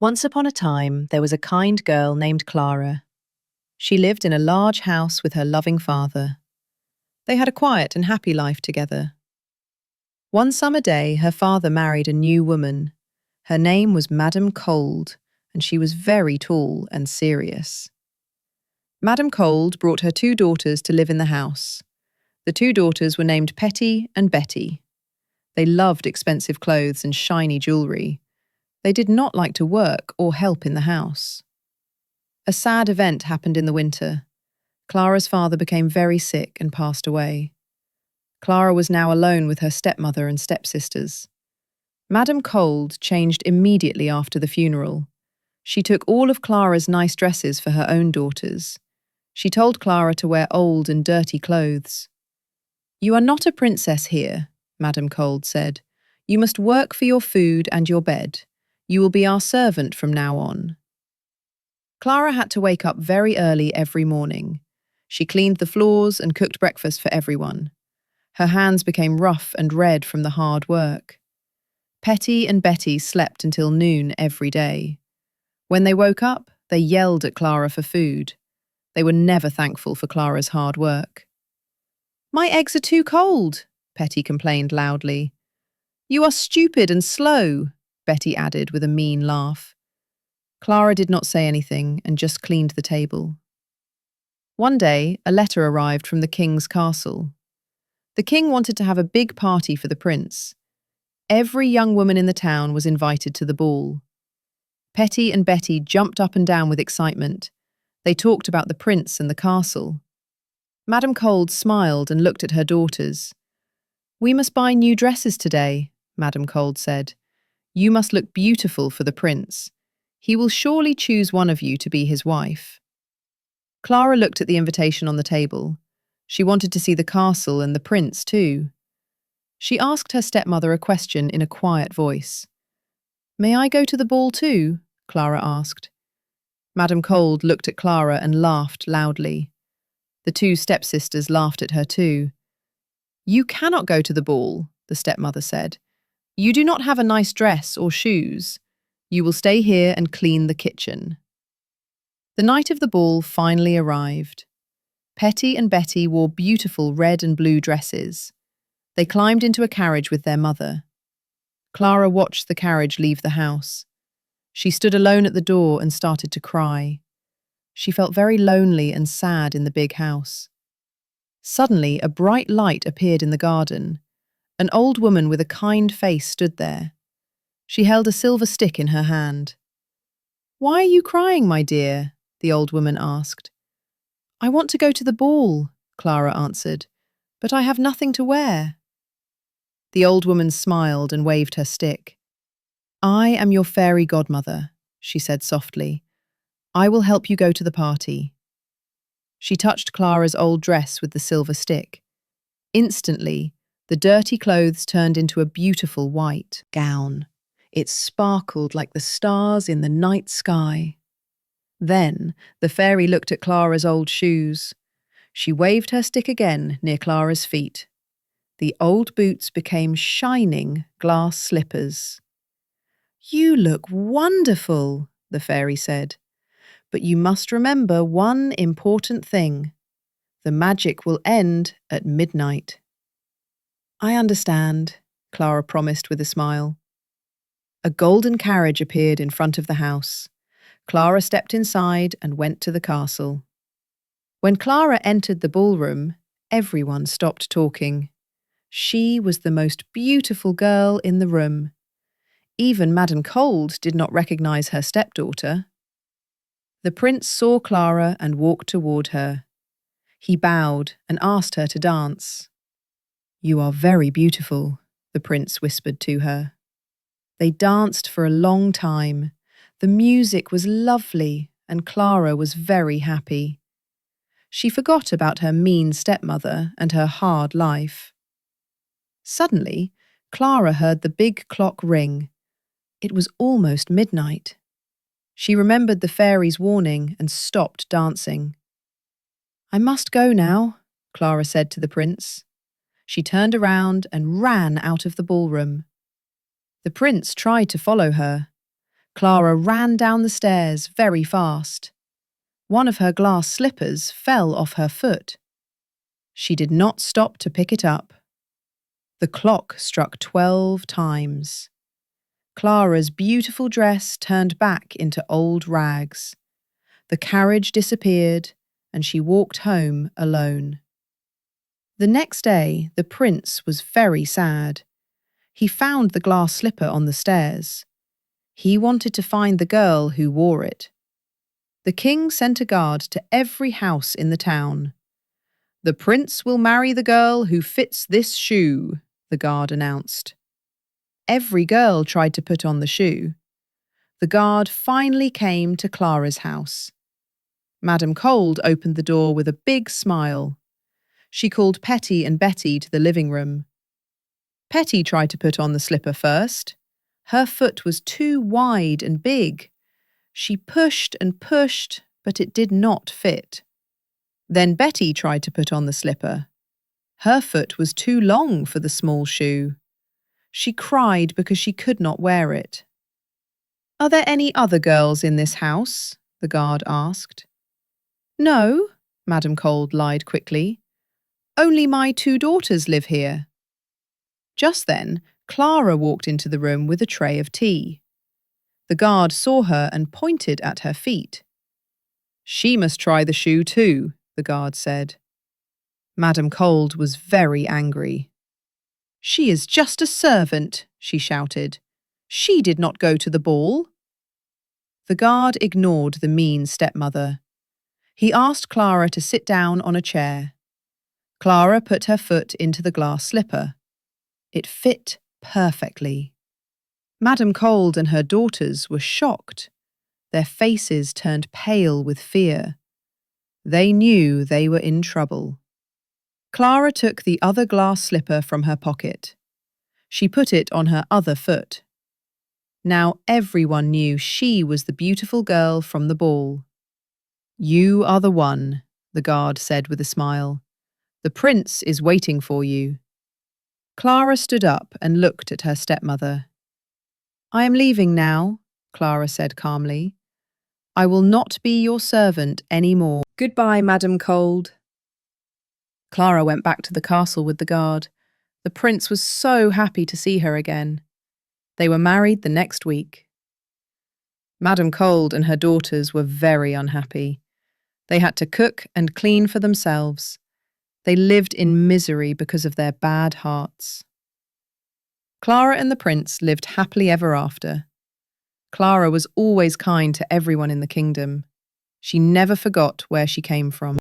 Once upon a time, there was a kind girl named Clara. She lived in a large house with her loving father. They had a quiet and happy life together. One summer day, her father married a new woman. Her name was Madame Cold, and she was very tall and serious. Madame Cold brought her two daughters to live in the house. The two daughters were named Petty and Betty. They loved expensive clothes and shiny jewellery. They did not like to work or help in the house. A sad event happened in the winter. Clara's father became very sick and passed away. Clara was now alone with her stepmother and stepsisters. Madame Cold changed immediately after the funeral. She took all of Clara's nice dresses for her own daughters. She told Clara to wear old and dirty clothes. "You are not a princess here," Madame Cold said. "You must work for your food and your bed. You will be our servant from now on." Clara had to wake up very early every morning. She cleaned the floors and cooked breakfast for everyone. Her hands became rough and red from the hard work. Petty and Betty slept until noon every day. When they woke up, they yelled at Clara for food. They were never thankful for Clara's hard work. "My eggs are too cold," Petty complained loudly. "You are stupid and slow," Betty added with a mean laugh. Clara did not say anything and just cleaned the table. One day, a letter arrived from the king's castle. The king wanted to have a big party for the prince. Every young woman in the town was invited to the ball. Petty and Betty jumped up and down with excitement. They talked about the prince and the castle. Madame Cold smiled and looked at her daughters. "We must buy new dresses today," Madame Cold said. "You must look beautiful for the prince. He will surely choose one of you to be his wife." Clara looked at the invitation on the table. She wanted to see the castle and the prince too. She asked her stepmother a question in a quiet voice. "May I go to the ball too?" Clara asked. Madame Cold looked at Clara and laughed loudly. The two stepsisters laughed at her too. "You cannot go to the ball," the stepmother said. "You do not have a nice dress or shoes. You will stay here and clean the kitchen." The night of the ball finally arrived. Petty and Betty wore beautiful red and blue dresses. They climbed into a carriage with their mother. Clara watched the carriage leave the house. She stood alone at the door and started to cry. She felt very lonely and sad in the big house. Suddenly, a bright light appeared in the garden. An old woman with a kind face stood there. She held a silver stick in her hand. "Why are you crying, my dear?" the old woman asked. "I want to go to the ball," Clara answered, "but I have nothing to wear." The old woman smiled and waved her stick. "I am your fairy godmother," she said softly. "I will help you go to the party." She touched Clara's old dress with the silver stick. Instantly, the dirty clothes turned into a beautiful white gown. It sparkled like the stars in the night sky. Then the fairy looked at Clara's old shoes. She waved her stick again near Clara's feet. The old boots became shining glass slippers. "You look wonderful," the fairy said. "But you must remember one important thing. The magic will end at midnight." "I understand," Clara promised with a smile. A golden carriage appeared in front of the house. Clara stepped inside and went to the castle. When Clara entered the ballroom, everyone stopped talking. She was the most beautiful girl in the room. Even Madame Cold did not recognize her stepdaughter. The prince saw Clara and walked toward her. He bowed and asked her to dance. "You are very beautiful," the prince whispered to her. They danced for a long time. The music was lovely, and Clara was very happy. She forgot about her mean stepmother and her hard life. Suddenly, Clara heard the big clock ring. It was almost midnight. She remembered the fairy's warning and stopped dancing. "I must go now," Clara said to the prince. She turned around and ran out of the ballroom. The prince tried to follow her. Clara ran down the stairs very fast. One of her glass slippers fell off her foot. She did not stop to pick it up. The clock struck 12 times. Clara's beautiful dress turned back into old rags. The carriage disappeared, and she walked home alone. The next day, the prince was very sad. He found the glass slipper on the stairs. He wanted to find the girl who wore it. The king sent a guard to every house in the town. "The prince will marry the girl who fits this shoe," the guard announced. Every girl tried to put on the shoe. The guard finally came to Clara's house. Madam Cold opened the door with a big smile. She called Petty and Betty to the living room. Petty tried to put on the slipper first. Her foot was too wide and big. She pushed and pushed, but it did not fit. Then Betty tried to put on the slipper. Her foot was too long for the small shoe. She cried because she could not wear it. "Are there any other girls in this house?" the guard asked. "No," Madam Cold lied quickly. "Only my 2 daughters live here." Just then, Clara walked into the room with a tray of tea. The guard saw her and pointed at her feet. "She must try the shoe too," the guard said. Madam Cold was very angry. "She is just a servant," she shouted. "She did not go to the ball." The guard ignored the mean stepmother. He asked Clara to sit down on a chair. Clara put her foot into the glass slipper. It fit perfectly. Madam Cold and her daughters were shocked. Their faces turned pale with fear. They knew they were in trouble. Clara took the other glass slipper from her pocket. She put it on her other foot. Now everyone knew she was the beautiful girl from the ball. "You are the one," the guard said with a smile. "The prince is waiting for you." Clara stood up and looked at her stepmother. "I am leaving now," Clara said calmly. "I will not be your servant any more. Goodbye, Madam Cold." Clara went back to the castle with the guard. The prince was so happy to see her again. They were married the next week. Madam Cold and her daughters were very unhappy. They had to cook and clean for themselves. They lived in misery because of their bad hearts. Clara and the prince lived happily ever after. Clara was always kind to everyone in the kingdom. She never forgot where she came from.